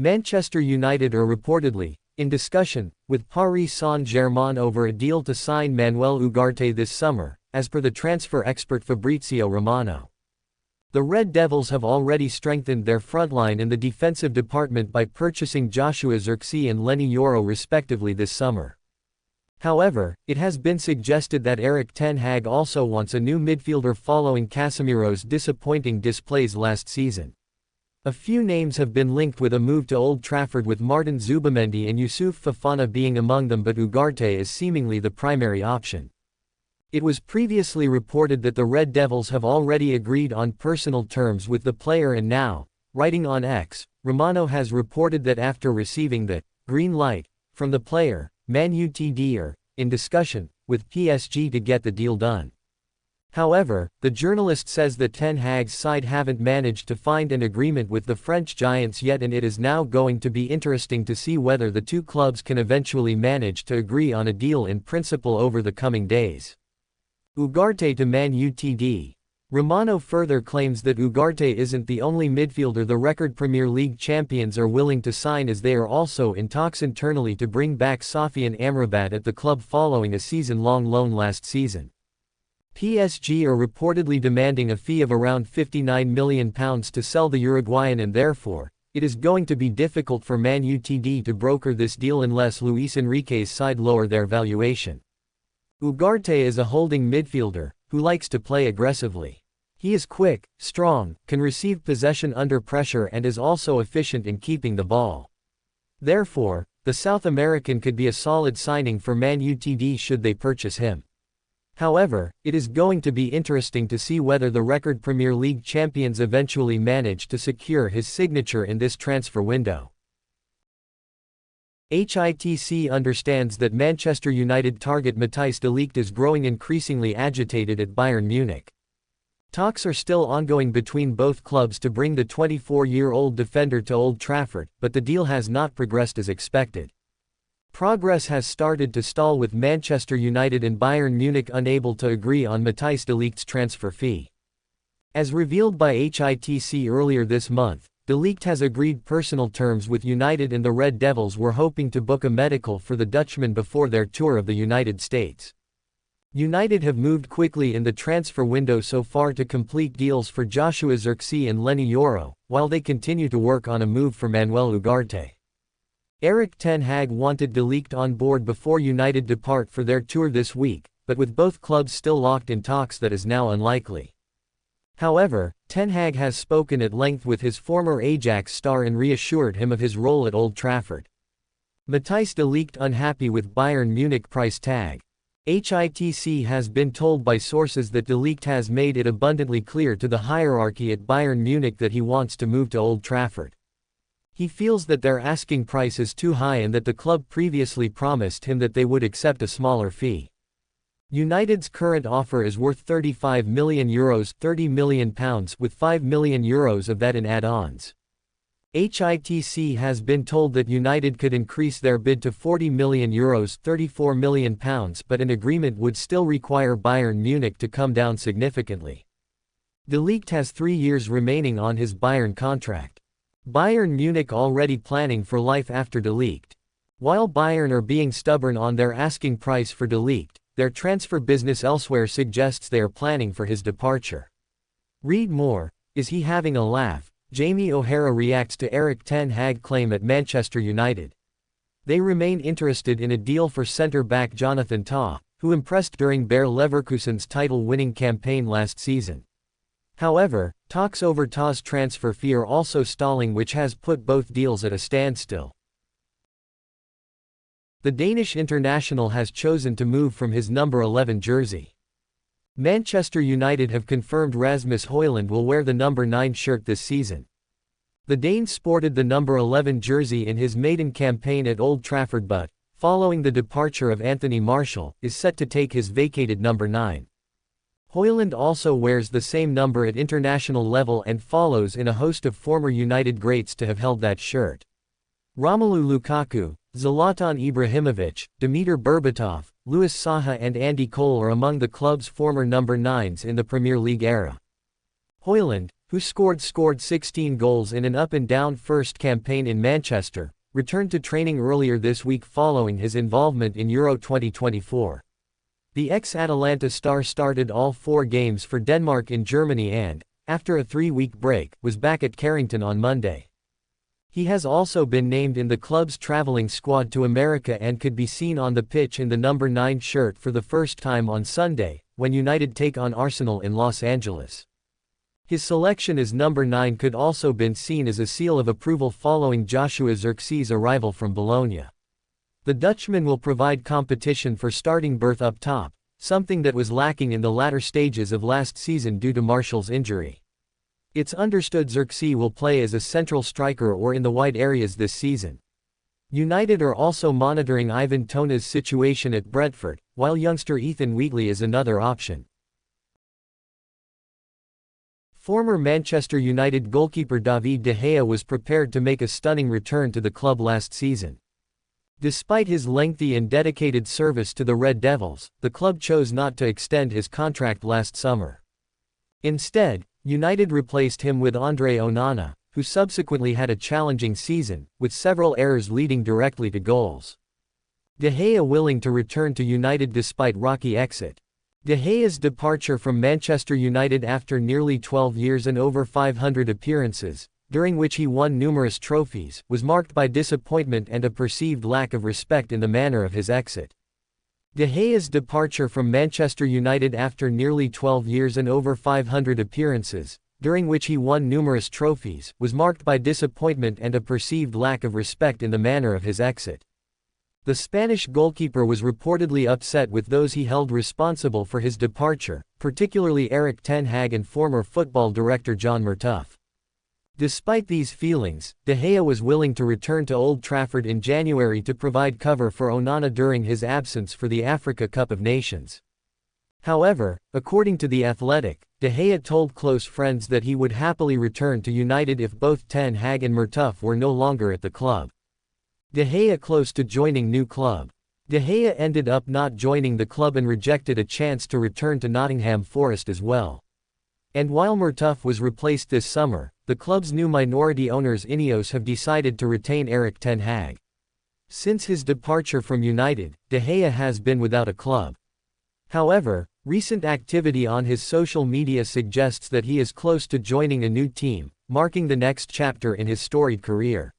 Manchester United are reportedly in discussion with Paris Saint-Germain over a deal to sign Manuel Ugarte this summer, as per the transfer expert Fabrizio Romano. The Red Devils have already strengthened their frontline in the defensive department by purchasing Joshua Zirkzee and Leny Yoro respectively this summer. However, it has been suggested that Erik ten Hag also wants a new midfielder following Casemiro's disappointing displays last season. A few names have been linked with a move to Old Trafford, with Martin Zubimendi and Youssouf Fofana being among them, but Ugarte is seemingly the primary option. It was previously reported that the Red Devils have already agreed on personal terms with the player, and now, writing on X, Romano has reported that after receiving the green light from the player, Man Utd are in discussion with PSG to get the deal done. However, the journalist says that Ten Hag's side haven't managed to find an agreement with the French giants yet, and it is now going to be interesting to see whether the two clubs can eventually manage to agree on a deal in principle over the coming days. Ugarte to Man Utd. Romano further claims that Ugarte isn't the only midfielder the record Premier League champions are willing to sign, as they are also in talks internally to bring back Sofiane Amrabat at the club following a season-long loan last season. PSG are reportedly demanding a fee of around £59 million to sell the Uruguayan, and therefore, it is going to be difficult for Man Utd to broker this deal unless Luis Enrique's side lower their valuation. Ugarte is a holding midfielder who likes to play aggressively. He is quick, strong, can receive possession under pressure, and is also efficient in keeping the ball. Therefore, the South American could be a solid signing for Man Utd should they purchase him. However, it is going to be interesting to see whether the record Premier League champions eventually manage to secure his signature in this transfer window. HITC understands that Manchester United target Matthijs de Ligt is growing increasingly agitated at Bayern Munich. Talks are still ongoing between both clubs to bring the 24-year-old defender to Old Trafford, but the deal has not progressed as expected. Progress has started to stall, with Manchester United and Bayern Munich unable to agree on Matthijs de Ligt's transfer fee. As revealed by HITC earlier this month, de Ligt has agreed personal terms with United, and the Red Devils were hoping to book a medical for the Dutchman before their tour of the United States. United have moved quickly in the transfer window so far to complete deals for Joshua Zirkzee and Leny Yoro, while they continue to work on a move for Manuel Ugarte. Erik ten Hag wanted de Ligt on board before United depart for their tour this week, but with both clubs still locked in talks, that is now unlikely. However, Ten Hag has spoken at length with his former Ajax star and reassured him of his role at Old Trafford. Matthijs de Ligt unhappy with Bayern Munich price tag. HITC has been told by sources that de Ligt has made it abundantly clear to the hierarchy at Bayern Munich that he wants to move to Old Trafford. He feels that their asking price is too high and that the club previously promised him that they would accept a smaller fee. United's current offer is worth €35 million, £30 million, with €5 million of that in add-ons. HITC has been told that United could increase their bid to €40 million, £34 million, but an agreement would still require Bayern Munich to come down significantly. De Ligt has 3 years remaining on his Bayern contract. Bayern Munich already planning for life after de Ligt. While Bayern are being stubborn on their asking price for de Ligt, their transfer business elsewhere suggests they are planning for his departure. Read more. Is he having a laugh? Jamie O'Hara reacts to Erik ten Hag claim at Manchester United. They remain interested in a deal for centre-back Jonathan Tah, who impressed during Bayer Leverkusen's title-winning campaign last season. However, talks over Tah's transfer fee are also stalling, which has put both deals at a standstill. The Danish international has chosen to move from his number 11 jersey. Manchester United have confirmed Rasmus Højlund will wear the number 9 shirt this season. The Dane sported the number 11 jersey in his maiden campaign at Old Trafford, but, following the departure of Anthony Martial, is set to take his vacated number 9. Højlund also wears the same number at international level and follows in a host of former United greats to have held that shirt. Romelu Lukaku, Zlatan Ibrahimovic, Dimitar Berbatov, Louis Saha and Andy Cole are among the club's former number 9s in the Premier League era. Højlund, who scored 16 goals in an up-and-down first campaign in Manchester, returned to training earlier this week following his involvement in Euro 2024. The ex-Atalanta star started all 4 games for Denmark in Germany and, after a 3-week break, was back at Carrington on Monday. He has also been named in the club's traveling squad to America and could be seen on the pitch in the number 9 shirt for the first time on Sunday, when United take on Arsenal in Los Angeles. His selection as number 9 could also been seen as a seal of approval following Joshua Zirkzee's arrival from Bologna. The Dutchman will provide competition for starting berth up top, something that was lacking in the latter stages of last season due to Martial's injury. It's understood Zirkzee will play as a central striker or in the wide areas this season. United are also monitoring Ivan Toney's situation at Brentford, while youngster Ethan Wheatley is another option. Former Manchester United goalkeeper David De Gea was prepared to make a stunning return to the club last season. Despite his lengthy and dedicated service to the Red Devils, the club chose not to extend his contract last summer. Instead, United replaced him with Andre Onana, who subsequently had a challenging season, with several errors leading directly to goals. De Gea willing to return to United despite rocky exit. De Gea's departure from Manchester United after nearly 12 years and over 500 appearances, during which he won numerous trophies, was marked by disappointment and a perceived lack of respect in the manner of his exit. De Gea's departure from Manchester United after nearly 12 years and over 500 appearances, during which he won numerous trophies, was marked by disappointment and a perceived lack of respect in the manner of his exit. The Spanish goalkeeper was reportedly upset with those he held responsible for his departure, particularly Erik ten Hag and former football director John Murtough. Despite these feelings, De Gea was willing to return to Old Trafford in January to provide cover for Onana during his absence for the Africa Cup of Nations. However, according to The Athletic, De Gea told close friends that he would happily return to United if both ten Hag and Murtough were no longer at the club. De Gea close to joining new club. De Gea ended up not joining the club and rejected a chance to return to Nottingham Forest as well. And while Murtough was replaced this summer, the club's new minority owners Ineos have decided to retain Erik ten Hag. Since his departure from United, De Gea has been without a club. However, recent activity on his social media suggests that he is close to joining a new team, marking the next chapter in his storied career.